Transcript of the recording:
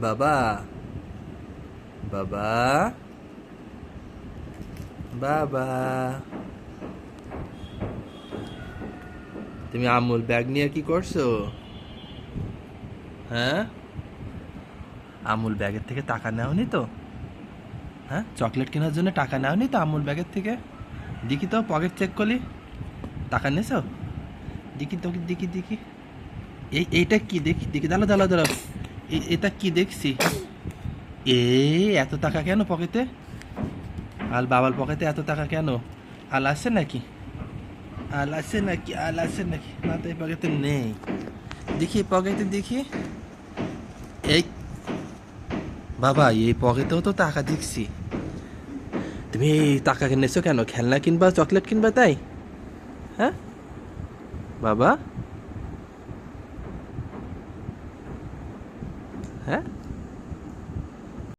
বাবা, বাবা, বাবা, তুমি আমুল ব্যাগ নিয়ে কি করছো? হ্যাঁ, আমুল ব্যাগের থেকে টাকা নেওনি তো? হ্যাঁ, চকলেট কেনার জন্য টাকা নেওনি তো আমুল ব্যাগের থেকে? দেখি তো, পকেট চেক করলি, টাকা নিয়েছো? দেখি তোকে, দেখি দেখি। এইটা কি? দেখি দেখি, দাঁড়াও দাঁড়াও দাঁড়াও। এটা কি দেখছি? এ, এত টাকা কেন পকেটে? আল বাবার পকেটে এত টাকা কেন? আল আছে নাকি? আল আছে নাকি? আল আছে নাকি? না তো, এই পকেটে নেই। দেখি পকেটে, দেখি। এই বাবা, এই পকেটেও তো টাকা দেখছি। তুমি এই টাকা কিনেছো কেন? খেলনা কিনবা, চকলেট কিনবা, তাই? হ্যাঁ বাবা, হ্যাঁ।